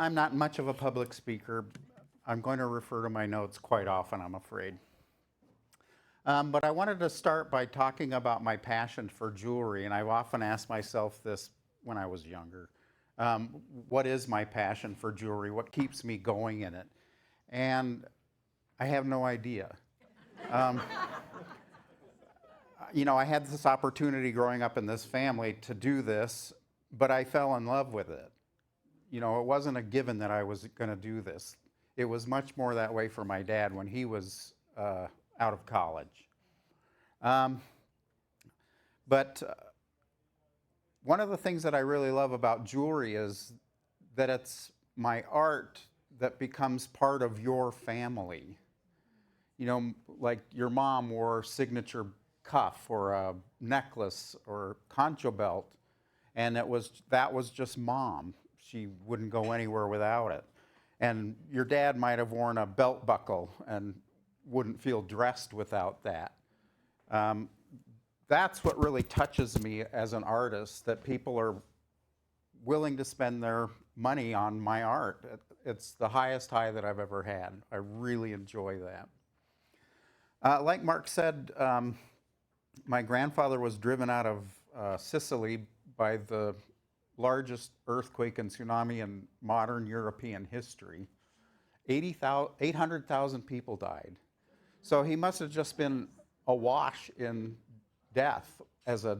I'm not much of a public speaker. I'm going to refer to my notes quite often, I'm afraid. But I wanted to start by talking about my passion for jewelry, and I've often asked myself this when I was younger. What is my passion for jewelry? What keeps me going in it? And I have no idea. Um, I had this opportunity growing up in this family to do this, but I fell in love with it. It wasn't a given that I was going to do this. It was much more that way for my dad when he was out of college. But one of the things that I really love about jewelry is that it's my art that becomes part of your family. Like your mom wore a signature cuff or a necklace or concho belt, and that was just mom. She wouldn't go anywhere without it. And your dad might have worn a belt buckle and wouldn't feel dressed without that. That's what really touches me as an artist, that people are willing to spend their money on my art. It's the highest high that I've ever had. I really enjoy that. Like Mark said, my grandfather was driven out of Sicily by the largest earthquake and tsunami in modern European history. 800,000 people died. So he must have just been awash in death as a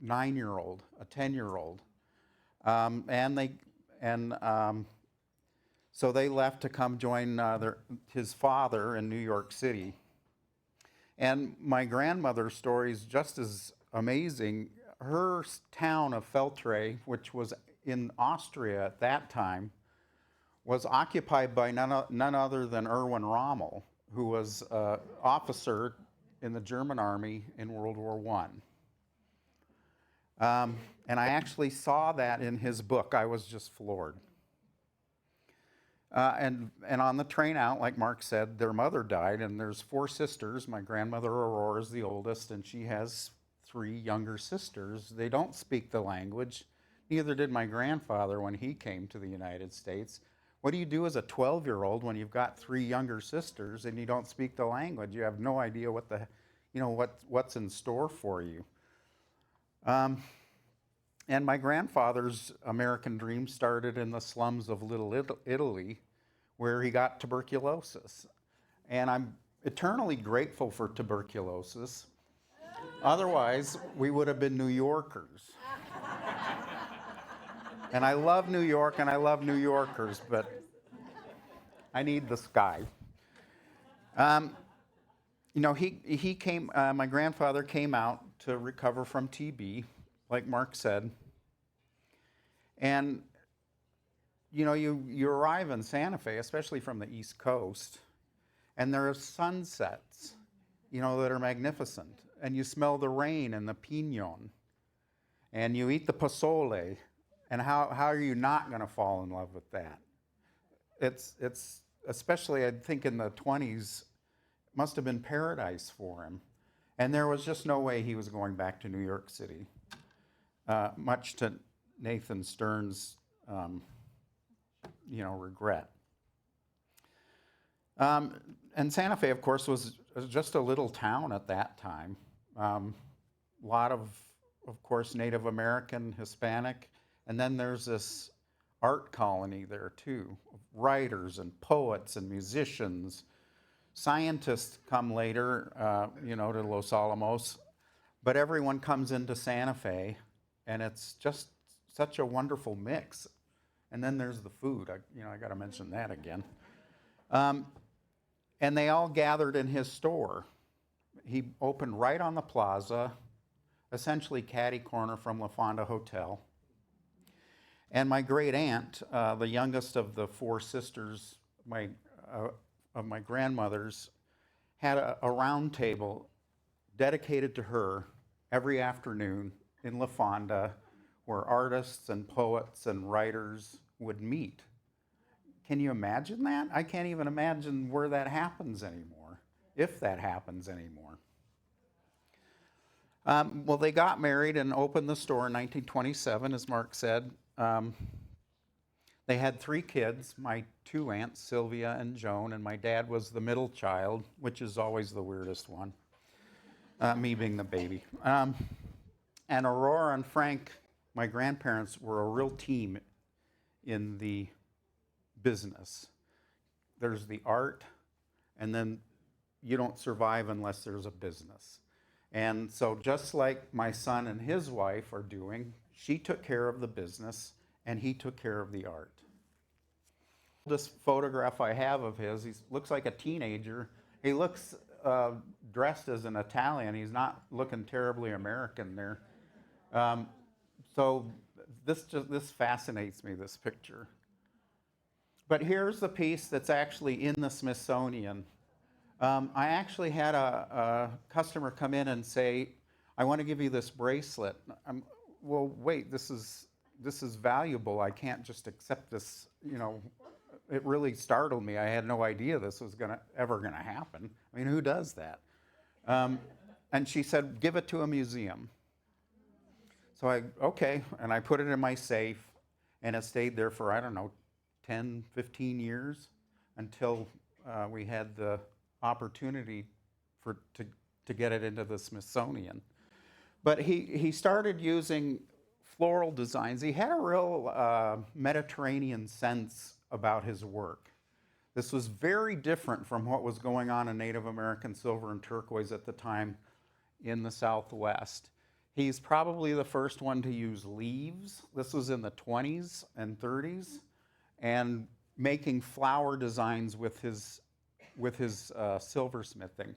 9-year-old, a 10-year-old. So they left to come join his father in New York City. And my grandmother's story is just as amazing. Her town of Feltre, which was in Austria at that time, was occupied by none other than Erwin Rommel, who was an officer in the German army in World War I. And I actually saw that in his book. I was just floored. And on the train out, like Mark said, their mother died, and there's 4 sisters. My grandmother Aurora is the oldest, and she has 3 younger sisters. They don't speak the language. Neither did my grandfather when he came to the United States. What do you do as a 12-year-old when you've got 3 younger sisters and you don't speak the language? You have no idea what's in store for you. And my grandfather's American dream started in the slums of Little Italy, where he got tuberculosis. And I'm eternally grateful for tuberculosis. Otherwise, we would have been New Yorkers. And I love New York and I love New Yorkers, but I need the sky. My grandfather came out to recover from TB, like Mark said. And, you arrive in Santa Fe, especially from the East Coast, and there are sunsets, that are magnificent. And you smell the rain and the pinon. And you eat the pozole. And how are you not going to fall in love with that? It's especially, I think, in the 20s, must have been paradise for him. And there was just no way he was going back to New York City, much to Nathan Stern's, regret. And Santa Fe, of course, was just a little town at that time. A lot of course, Native American, Hispanic, and then there's this art colony there too, writers and poets and musicians. Scientists come later, to Los Alamos, but everyone comes into Santa Fe, and it's just such a wonderful mix. And then there's the food. I got to mention that again. And they all gathered in his store. He opened right on the plaza, essentially catty corner from La Fonda Hotel. And my great aunt, the youngest of the 4 sisters, of my grandmother's, had a round table dedicated to her every afternoon in La Fonda, where artists and poets and writers would meet. Can you imagine that? I can't even imagine where that happens anymore, if that happens anymore. Well, they got married and opened the store in 1927, as Mark said. They had 3 kids, my 2 aunts, Sylvia and Joan, and my dad was the middle child, which is always the weirdest one, me being the baby. And Aurora and Frank, my grandparents, were a real team in the business. There's the art, and then you don't survive unless there's a business. And so just like my son and his wife are doing, she took care of the business and he took care of the art. This photograph I have of his, he looks like a teenager. He looks dressed as an Italian. He's not looking terribly American there. So this fascinates me, this picture. But here's the piece that's actually in the Smithsonian. I actually had a customer come in and say, I want to give you this bracelet. Well, wait, this is valuable. I can't just accept this, you know. It really startled me. I had no idea this was ever gonna happen. I mean, who does that? And she said, give it to a museum. So okay, and I put it in my safe, and it stayed there for, I don't know, 10, 15 years until we had the opportunity to get it into the Smithsonian. But he started using floral designs. He had a real Mediterranean sense about his work. This was very different from what was going on in Native American silver and turquoise at the time in the Southwest. He's probably the first one to use leaves. This was in the 20s and 30s, and making flower designs with his silversmithing.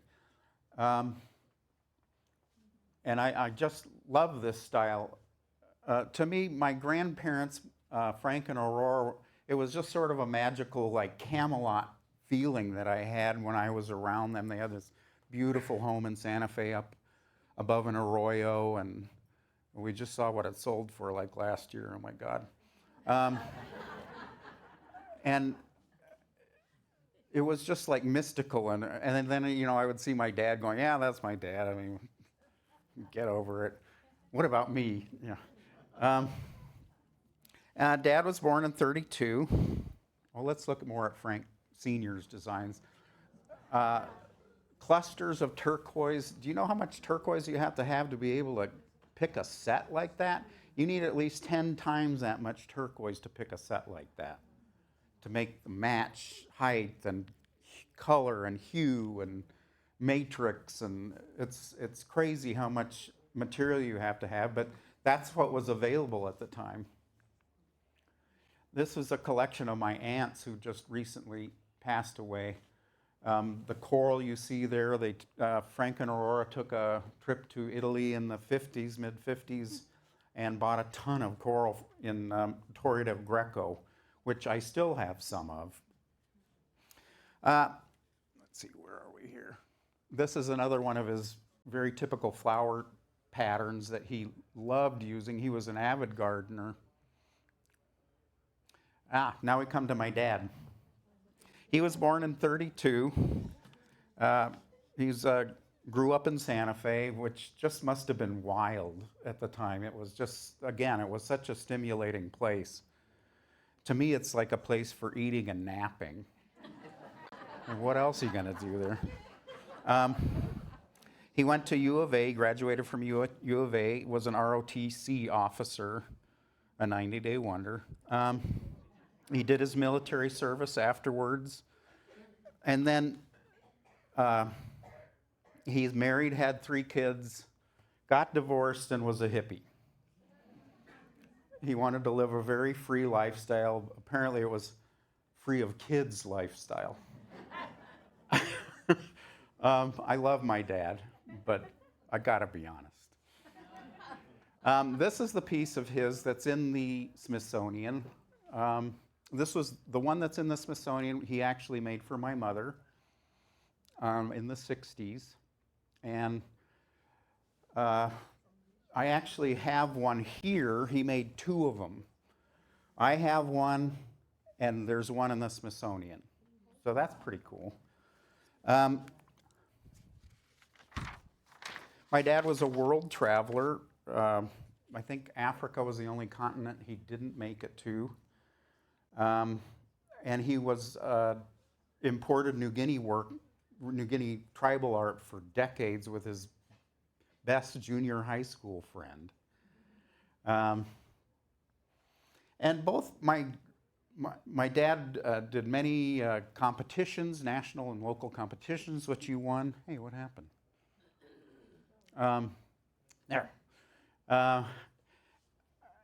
And I just love this style. To me, my grandparents, Frank and Aurora, it was just sort of a magical, like Camelot feeling that I had when I was around them. They had this beautiful home in Santa Fe up above an arroyo, and we just saw what it sold for like last year. Oh my God. And it was just like mystical, and then I would see my dad going, yeah, that's my dad. I mean, get over it. What about me? Yeah. Dad was born in 32. Well, let's look more at Frank Sr.'s designs. Clusters of turquoise. Do you know how much turquoise you have to be able to pick a set like that? You need at least 10 times that much turquoise to pick a set like that, to make the match height and color and hue and matrix, and it's crazy how much material you have to have, but that's what was available at the time. This is a collection of my aunts who just recently passed away. The coral you see there, Frank and Aurora took a trip to Italy in the 50s, mid-50s, and bought a ton of coral in Torre del Greco, which I still have some of. Let's see, where are we here? This is another one of his very typical flower patterns that he loved using. He was an avid gardener. Now we come to my dad. He was born in 32. He's grew up in Santa Fe, which just must have been wild at the time. It was just, again, it was such a stimulating place. To me, it's like a place for eating and napping. And what else are you going to do there? He went to U of A, graduated from U of A, was an ROTC officer, a 90-day wonder. He did his military service afterwards. And then he's married, had 3 kids, got divorced, and was a hippie. He wanted to live a very free lifestyle. Apparently it was free of kids lifestyle. I love my dad, but I gotta be honest. This is the piece of his that's in the Smithsonian. This was the one that's in the Smithsonian he actually made for my mother in the 60s. And I actually have one here. He made 2 of them. I have one, and there's one in the Smithsonian. So that's pretty cool. My dad was a world traveler. I think Africa was the only continent he didn't make it to. And he was imported New Guinea tribal art for decades with his best junior high school friend. And both my dad did many competitions, national and local competitions, which he won. Hey, what happened? There.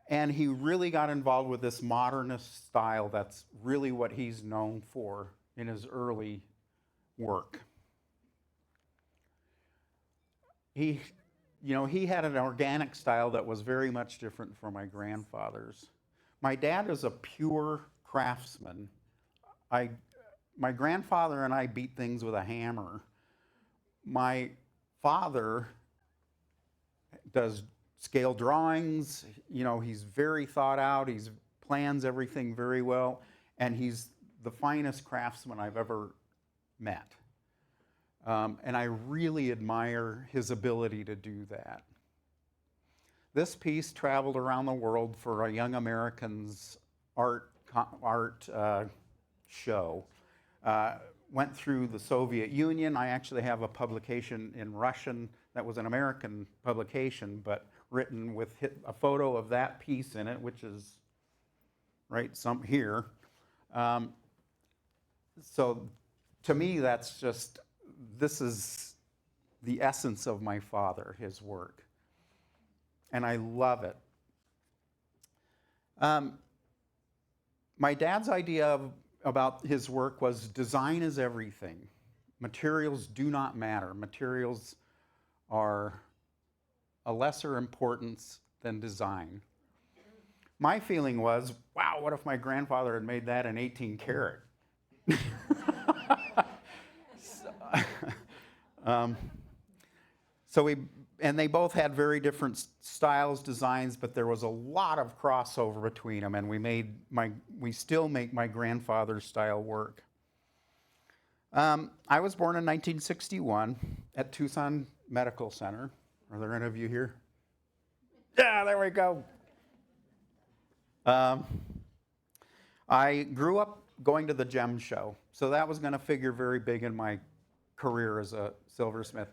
And he really got involved with this modernist style that's really what he's known for in his early work. He had an organic style that was very much different from my grandfather's. My dad is a pure craftsman. My grandfather and I beat things with a hammer. My father does scale drawings. He's very thought out. He plans everything very well, and he's the finest craftsman I've ever met. And I really admire his ability to do that. This piece traveled around the world for a Young Americans art show. Went through the Soviet Union. I actually have a publication in Russian that was an American publication, but written with a photo of that piece in it, which is right here. So to me, this is the essence of my father, his work. And I love it. My dad's idea about his work was design is everything. Materials do not matter. Materials are a lesser importance than design. My feeling was, wow, what if my grandfather had made that in 18 karat? And they both had very different styles, designs, but there was a lot of crossover between them, and we still make my grandfather's style work. I was born in 1961 at Tucson Medical Center. Are there any of you here? Yeah, there we go. I grew up going to the gem show, so that was going to figure very big in my career as a silversmith.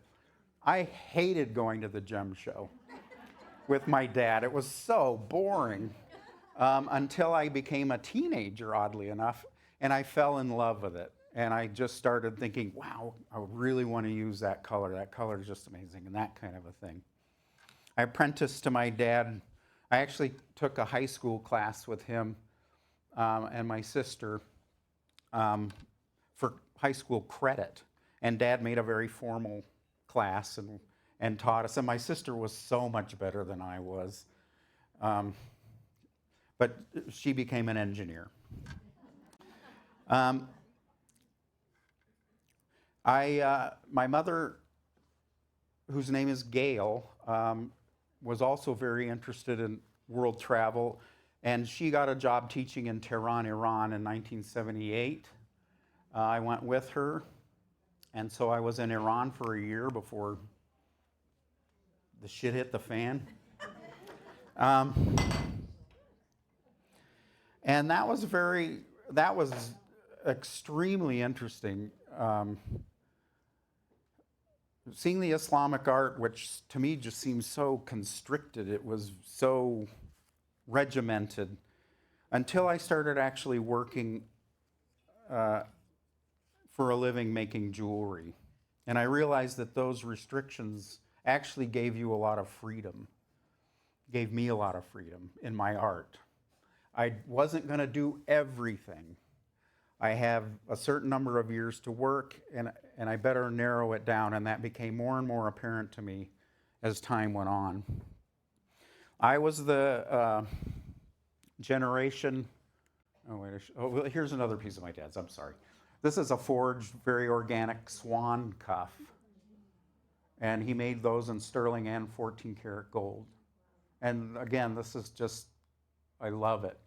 I hated going to the gem show with my dad. It was so boring until I became a teenager, oddly enough, and I fell in love with it. And I just started thinking, wow, I really want to use that color. That color is just amazing, and that kind of a thing. I apprenticed to my dad. I actually took a high school class with him and my sister for high school credit. And Dad made a very formal class and taught us. And my sister was so much better than I was. But she became an engineer. My mother, whose name is Gail, was also very interested in world travel. And she got a job teaching in Tehran, Iran in 1978. I went with her. And so I was in Iran for a year before the shit hit the fan. And that was extremely interesting. Seeing the Islamic art, which to me just seems so constricted, it was so regimented, until I started actually working for a living making jewelry. And I realized that those restrictions actually gave you a lot of freedom, gave me a lot of freedom in my art. I wasn't going to do everything. I have a certain number of years to work, and I better narrow it down, and that became more and more apparent to me as time went on. I was the generation, here's another piece of my dad's, I'm sorry. This is a forged, very organic swan cuff. And he made those in sterling and 14 karat gold. And again, this is just, I love it.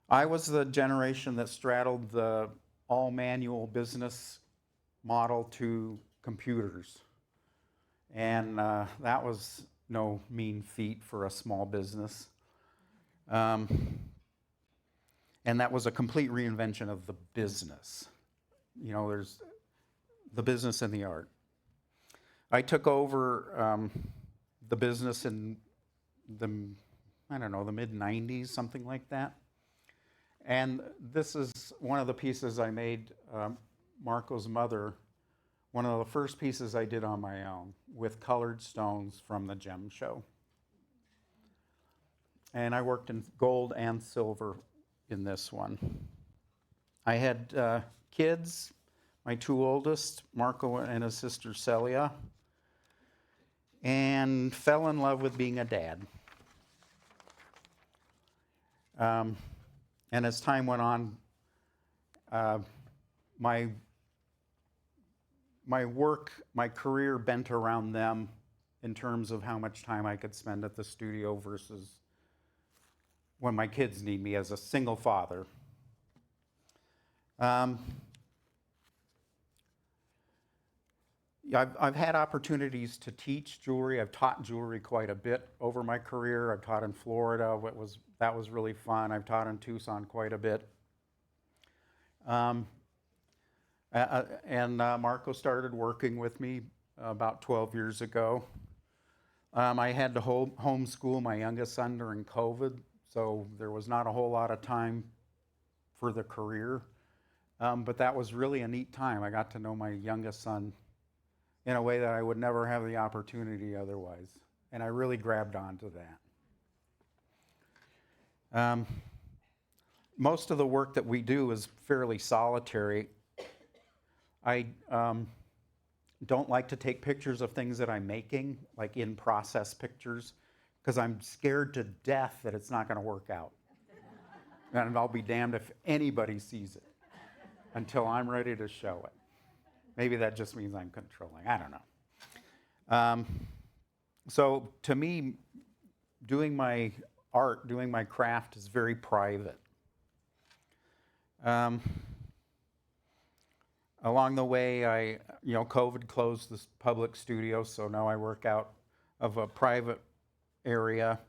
I was the generation that straddled the all-manual business model to computers. And that was no mean feat for a small business. And that was a complete reinvention of the business. You know, there's the business and the art. I took over the business in the, I don't know, the mid-90s, something like that. And this is one of the pieces I made, Marco's mother, one of the first pieces I did on my own with colored stones from the gem show. And I worked in gold and silver in this one. I had kids, my two oldest, Marco and his sister Celia, and fell in love with being a dad. And as time went on, my work, my career bent around them in terms of how much time I could spend at the studio versus when my kids need me as a single father. I've had opportunities to teach jewelry. I've taught jewelry quite a bit over my career. I've taught in Florida. That was really fun. I've taught in Tucson quite a bit. Marco started working with me about 12 years ago. I had to homeschool my youngest son during COVID, so there was not a whole lot of time for the career. But that was really a neat time. I got to know my youngest son in a way that I would never have the opportunity otherwise. And I really grabbed onto that. Most of the work that we do is fairly solitary. I don't like to take pictures of things that I'm making, like in-process pictures, because I'm scared to death that it's not going to work out. And I'll be damned if anybody sees it until I'm ready to show it. Maybe that just means I'm controlling. I don't know. So to me, doing my art, doing my craft is very private. Along the way, COVID closed this public studio, so now I work out of a private area.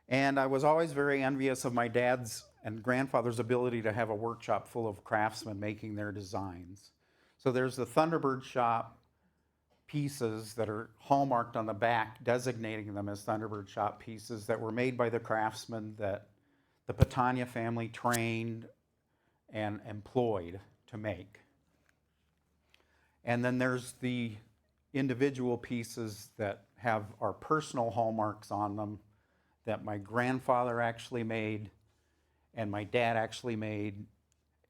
And I was always very envious of my dad's and grandfather's ability to have a workshop full of craftsmen making their designs. So there's the Thunderbird Shop pieces that are hallmarked on the back, designating them as Thunderbird Shop pieces that were made by the craftsmen that the Patania family trained and employed to make. And then there's the individual pieces that have our personal hallmarks on them that my grandfather actually made, and my dad actually made,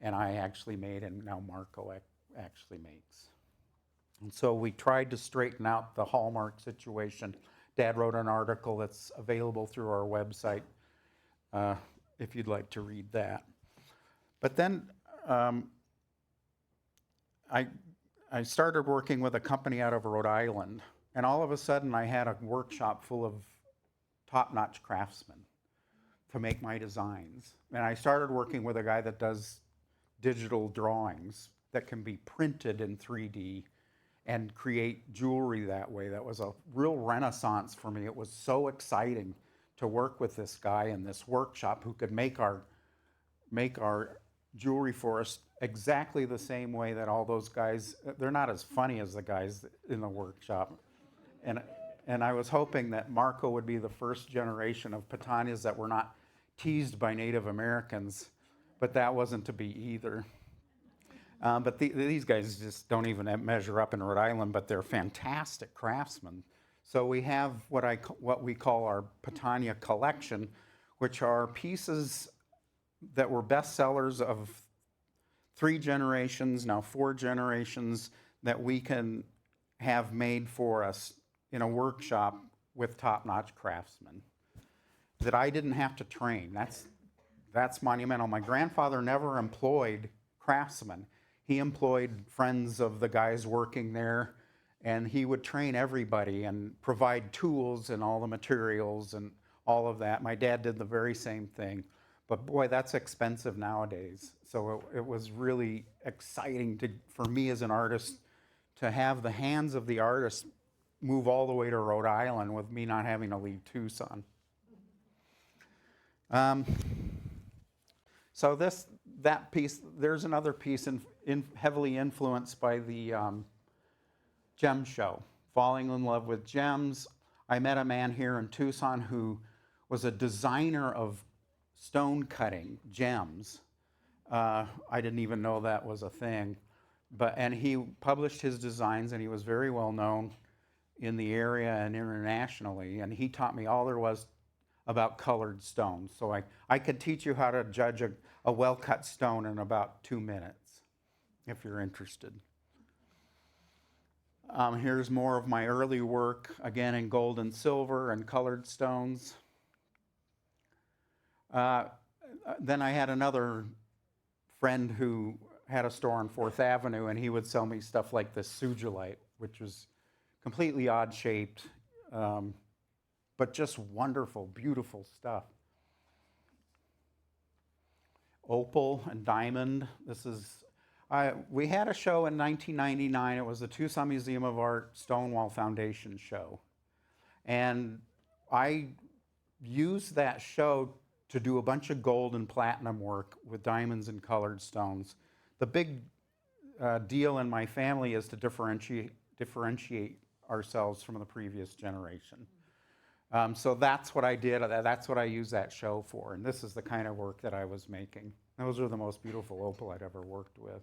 and I actually made, and now Marco actually makes. And so we tried to straighten out the hallmark situation. Dad wrote an article that's available through our website if you'd like to read that. But then I started working with a company out of Rhode Island, and all of a sudden I had a workshop full of top-notch craftsmen to make my designs. And I started working with a guy that does digital drawings that can be printed in 3D and create jewelry that way. That was a real renaissance for me. It was so exciting to work with this guy in this workshop who could make our jewelry for us exactly the same way that all those guys, they're not as funny as the guys in the workshop. And I was hoping that Marco would be the first generation of Patanias that were not teased by Native Americans, but that wasn't to be either. But these guys just don't even measure up in Rhode Island, but they're fantastic craftsmen. So we have what we call our Patania collection, which are pieces that were bestsellers of 3 generations, now 4 generations, that we can have made for us in a workshop with top-notch craftsmen that I didn't have to train. That's monumental. My grandfather never employed craftsmen. He employed friends of the guys working there, and he would train everybody and provide tools and all the materials and all of that. My dad did the very same thing. But boy, that's expensive nowadays. So it was really exciting for me as an artist to have the hands of the artist move all the way to Rhode Island with me not having to leave Tucson. Um, so that piece, there's another piece heavily influenced by the gem show, Falling in Love with Gems. I met a man here in Tucson who was a designer of stone cutting gems. I didn't even know that was a thing. And he published his designs, and he was very well known in the area and internationally. And he taught me all there was about colored stones. So I could teach you how to judge a well-cut stone in about 2 minutes, if you're interested. Here's more of my early work, again in gold and silver and colored stones. Then I had another friend who had a store on 4th Avenue, and he would sell me stuff like this sugilite, which was completely odd-shaped, but just wonderful, beautiful stuff. Opal and diamond. We had a show in 1999. It was the Tucson Museum of Art Stonewall Foundation show. And I used that show to do a bunch of gold and platinum work with diamonds and colored stones. The big deal in my family is to differentiate ourselves from the previous generation. So that's what I did. That's what I used that show for. And this is the kind of work that I was making. Those are the most beautiful opal I'd ever worked with.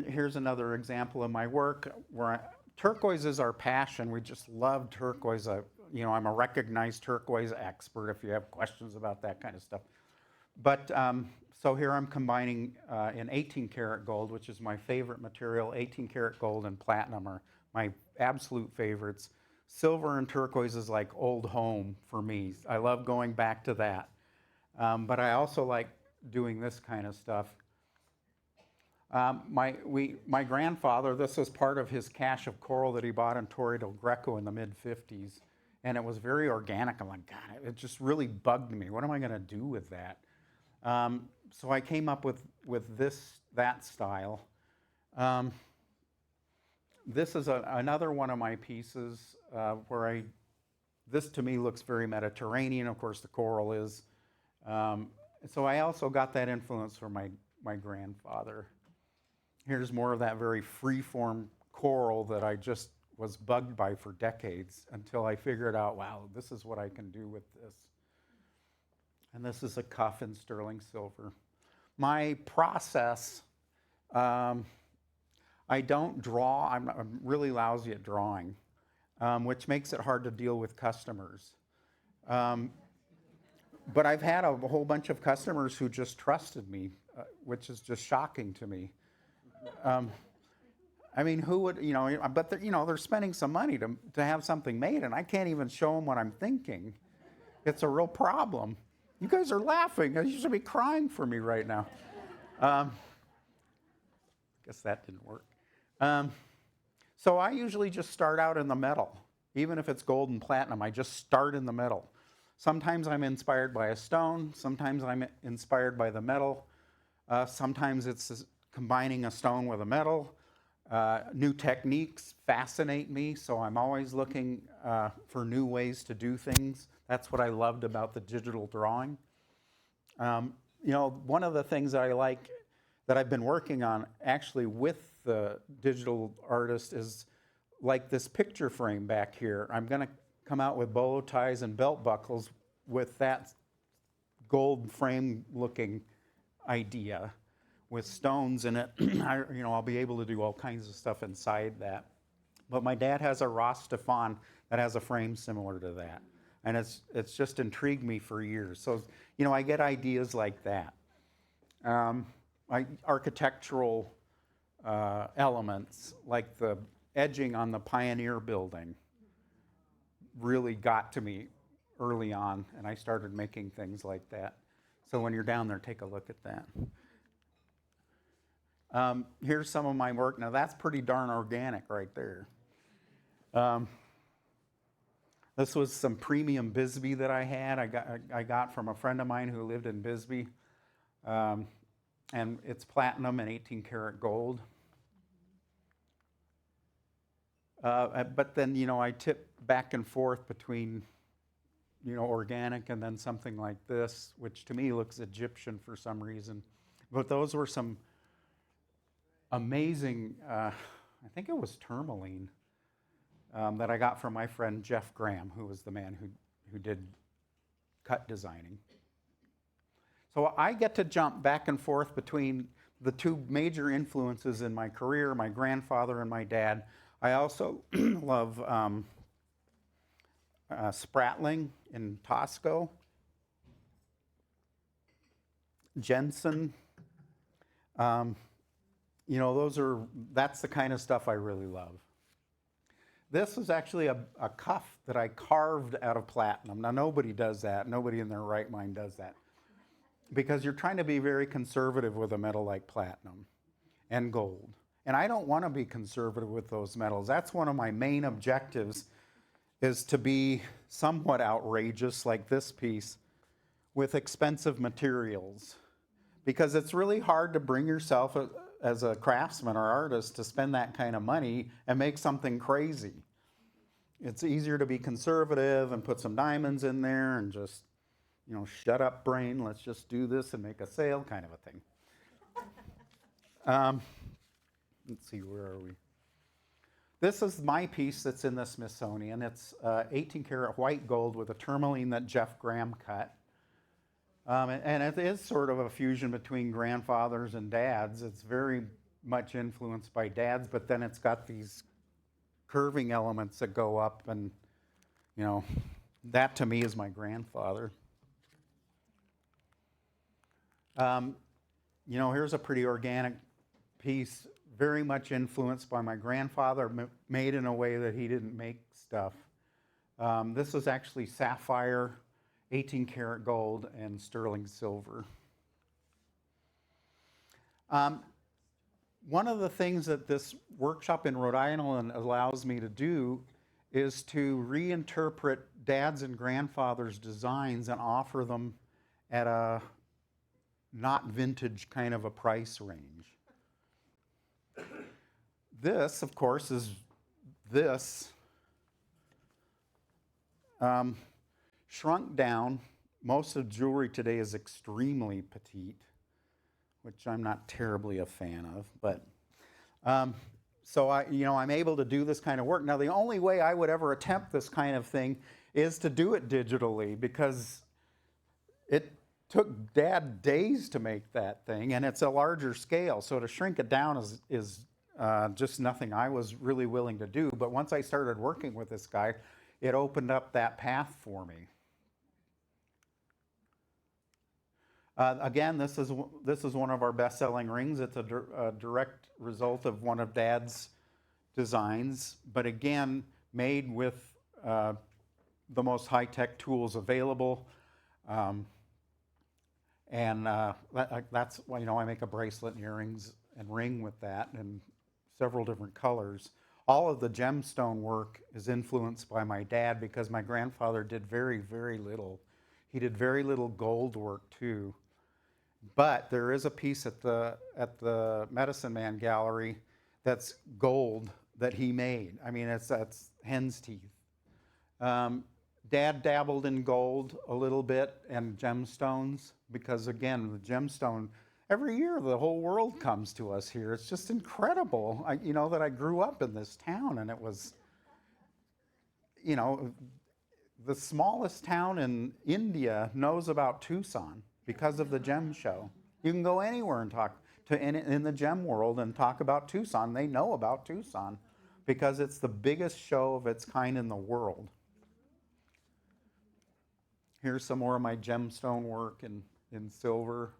Here's another example of my work where turquoise is our passion. We just love turquoise. I'm a recognized turquoise expert if you have questions about that kind of stuff. But so here I'm combining in 18 karat gold, which is my favorite material. 18 karat gold and platinum are my absolute favorites. Silver and turquoise is like old home for me. I love going back to that. But I also like doing this kind of stuff. My grandfather, this was part of his cache of coral that he bought in Torre del Greco in the mid-50s. And it was very organic. I'm like, God, it just really bugged me. What am I going to do with that? So I came up with that style. This is another one of my pieces where this to me looks very Mediterranean. Of course, the coral is. So I also got that influence from my grandfather. Here's more of that very free-form coral that I just was bugged by for decades until I figured out, wow, this is what I can do with this. And this is a cuff in sterling silver. My process, I don't draw. I'm really lousy at drawing, which makes it hard to deal with customers. But I've had a whole bunch of customers who just trusted me, which is just shocking to me. I mean, who would, but they're spending some money to have something made, and I can't even show them what I'm thinking. It's a real problem. You guys are laughing. You should be crying for me right now. Guess that didn't work. So I usually just start out in the metal. Even if it's gold and platinum, I just start in the metal. Sometimes I'm inspired by a stone. Sometimes I'm inspired by the metal. Sometimes it's combining a stone with a metal. New techniques fascinate me, so I'm always looking for new ways to do things. That's what I loved about the digital drawing. One of the things that I like that I've been working on actually with the digital artist is like this picture frame back here. I'm going to come out with bolo ties and belt buckles with that gold frame looking idea with stones in it. I'll be able to do all kinds of stuff inside that. But my dad has a Ross Stefan that has a frame similar to that. And it's just intrigued me for years. So, I get ideas like that. Architectural elements, like the edging on the Pioneer building, really got to me early on, and I started making things like that. So when you're down there, take a look at that. Here's some of my work. Now that's pretty darn organic right there. This was some premium Bisbee that I had. I got from a friend of mine who lived in Bisbee. And it's platinum and 18 karat gold. But then, I tip back and forth between organic, and then something like this, which to me looks Egyptian for some reason. But those were some amazing, I think it was tourmaline, that I got from my friend Jeff Graham, who was the man who did cut designing. So I get to jump back and forth between the two major influences in my career, my grandfather and my dad. I also love Spratling in Tosco, Jensen. That's the kind of stuff I really love. This is actually a cuff that I carved out of platinum. Now, nobody does that. Nobody in their right mind does that. Because you're trying to be very conservative with a metal like platinum and gold. And I don't want to be conservative with those metals. That's one of my main objectives, is to be somewhat outrageous, like this piece, with expensive materials. Because it's really hard to bring yourself as a craftsman or artist to spend that kind of money and make something crazy. It's easier to be conservative and put some diamonds in there and just, shut up brain, let's just do this and make a sale kind of a thing. Let's see, where are we? This is my piece that's in the Smithsonian. It's 18 karat white gold with a tourmaline that Jeff Graham cut. And it is sort of a fusion between grandfathers and dads. It's very much influenced by dads, but then it's got these curving elements that go up, and that to me is my grandfather. Here's a pretty organic piece, very much influenced by my grandfather, made in a way that he didn't make stuff. This is actually sapphire, 18 karat gold, and sterling silver. One of the things that this workshop in Rhode Island allows me to do is to reinterpret dads' and grandfathers' designs and offer them at a not vintage kind of a price range. This, of course, is this. Shrunk down. Most of jewelry today is extremely petite, which I'm not terribly a fan of. But so I'm able to do this kind of work. Now, the only way I would ever attempt this kind of thing is to do it digitally, because it took Dad days to make that thing, and it's a larger scale. So to shrink it down is just nothing I was really willing to do. But once I started working with this guy, it opened up that path for me. Again, this is one of our best-selling rings. It's a direct result of one of Dad's designs, but again, made with the most high-tech tools available. That's why I make a bracelet and earrings and ring with that in several different colors. All of the gemstone work is influenced by my dad, because my grandfather did very, very little. He did very little gold work too. But there is a piece at the Medicine Man Gallery that's gold that he made. I mean, that's hen's teeth. Dad dabbled in gold a little bit and gemstones, because again, the gemstone, every year the whole world comes to us here. It's just incredible, that I grew up in this town, and it was, the smallest town in India knows about Tucson because of the gem show. You can go anywhere and talk in the gem world and talk about Tucson. They know about Tucson because it's the biggest show of its kind in the world. Here's some more of my gemstone work in silver.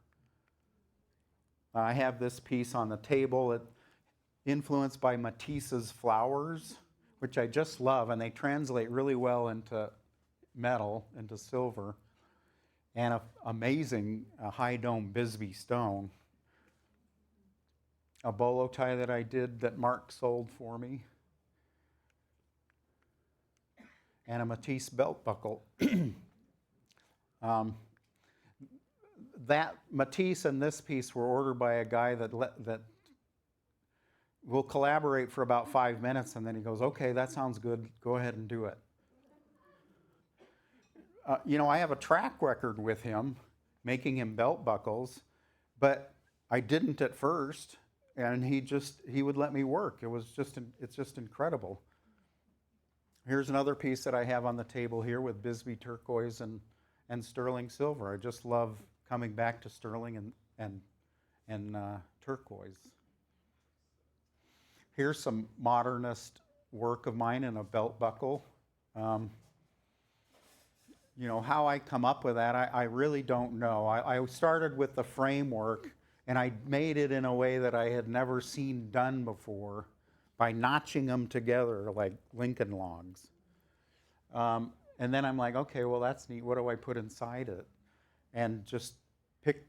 I have this piece on the table. It's influenced by Matisse's flowers, which I just love, and they translate really well into metal, into silver, and an amazing high dome Bisbee stone. A bolo tie that I did that Mark sold for me, and a Matisse belt buckle. That Matisse and this piece were ordered by a guy that will collaborate for about 5 minutes, and then he goes, "Okay, that sounds good. Go ahead and do it." I have a track record with him, making him belt buckles, but I didn't at first, and he would let me work. It's just incredible. Here's another piece that I have on the table here with Bisbee turquoise and sterling silver. I just love coming back to sterling and turquoise. Here's some modernist work of mine in a belt buckle. How I come up with that, I really don't know. I started with the framework, and I made it in a way that I had never seen done before by notching them together like Lincoln logs. And then I'm like, okay, well, that's neat. What do I put inside it? And just picked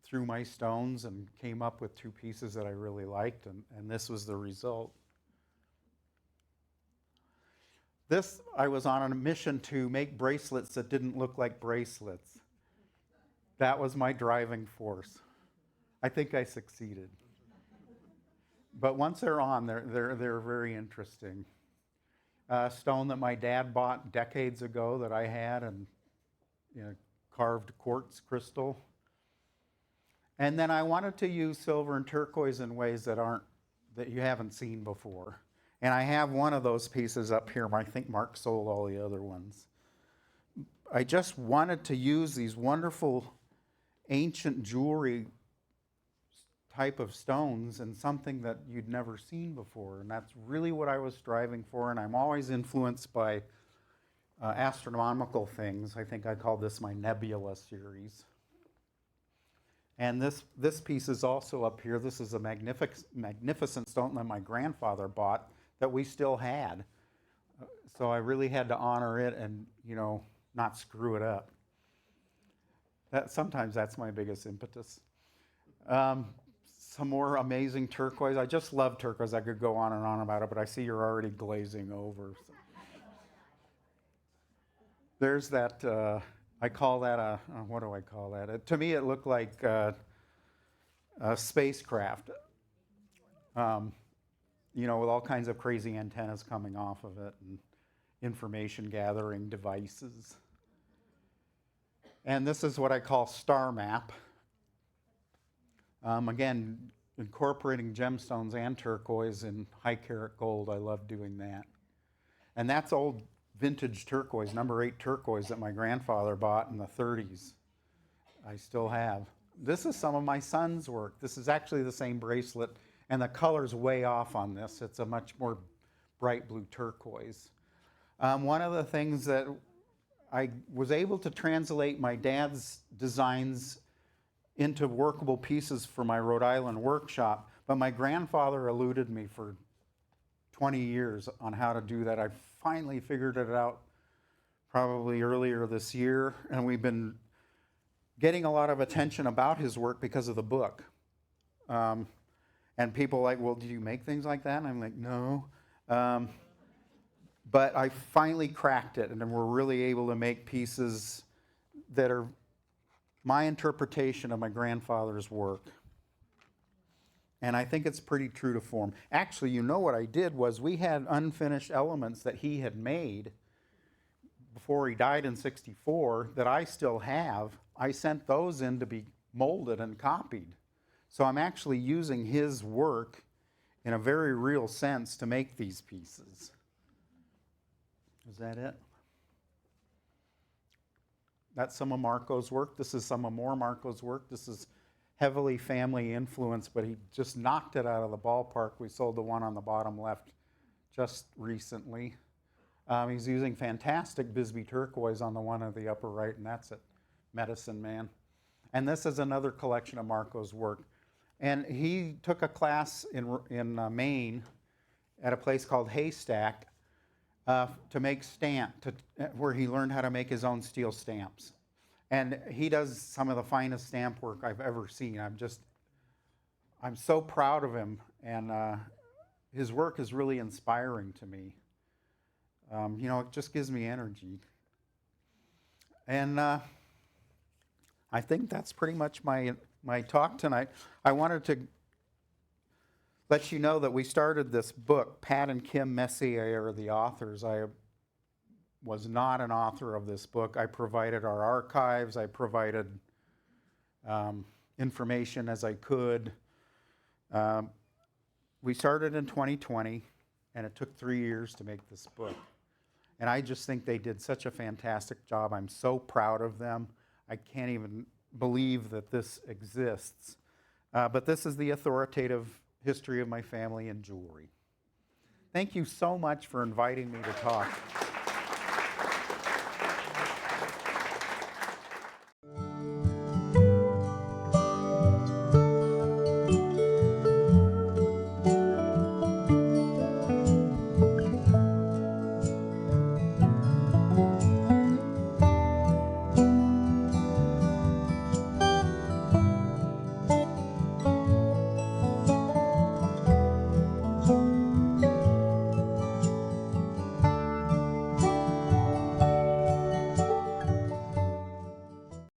through my stones and came up with two pieces that I really liked, and this was the result. I was on a mission to make bracelets that didn't look like bracelets. That was my driving force. I think I succeeded. But once they're on, they're very interesting. Stone that my dad bought decades ago that I had, and carved quartz crystal. And then I wanted to use silver and turquoise in ways that you haven't seen before. And I have one of those pieces up here. I think Mark sold all the other ones. I just wanted to use these wonderful ancient jewelry type of stones and something that you'd never seen before. And that's really what I was striving for. And I'm always influenced by astronomical things. I think I call this my nebula series. And this piece is also up here. This is a magnificent stone that my grandfather bought that we still had. So I really had to honor it and, not screw it up. Sometimes that's my biggest impetus. Some more amazing turquoise. I just love turquoise. I could go on and on about it, but I see you're already glazing over. So. There's that, I call that what do I call that? To me, it looked like a spacecraft, with all kinds of crazy antennas coming off of it and information gathering devices. And this is what I call star map. Again, incorporating gemstones and turquoise and high carat gold. I love doing that. And that's old vintage turquoise, number 8 turquoise that my grandfather bought in the 30s. I still have. This is some of my son's work. This is actually the same bracelet, and the color's way off on this. It's a much more bright blue turquoise. One of the things that I was able to translate my dad's designs into workable pieces for my Rhode Island workshop, but my grandfather eluded me for 20 years on how to do that. I finally figured it out probably earlier this year, and we've been getting a lot of attention about his work because of the book. And people are like, well, do you make things like that? And I'm like, no. But I finally cracked it, and then we're really able to make pieces that are my interpretation of my grandfather's work. And I think it's pretty true to form. Actually, what I did was we had unfinished elements that he had made before he died in '64 that I still have. I sent those in to be molded and copied. So I'm actually using his work in a very real sense to make these pieces. Is that it? That's some of Marco's work. This is some of more Marco's work. This is heavily family influenced, but he just knocked it out of the ballpark. We sold the one on the bottom left just recently. He's using fantastic Bisbee turquoise on the one on the upper right, and that's it, Medicine Man. And this is another collection of Marco's work. And he took a class in Maine at a place called Haystack to make where he learned how to make his own steel stamps. And he does some of the finest stamp work I've ever seen. I'm so proud of him, and his work is really inspiring to me. It just gives me energy. And I think that's pretty much my talk tonight. I wanted to let you know that we started this book. Pat and Kim Messier are the authors. I was not an author of this book. I provided our archives, I provided information as I could. We started in 2020, and it took 3 years to make this book. And I just think they did such a fantastic job. I'm so proud of them. I can't even believe that this exists. But this is the authoritative history of my family in jewelry. Thank you so much for inviting me to talk.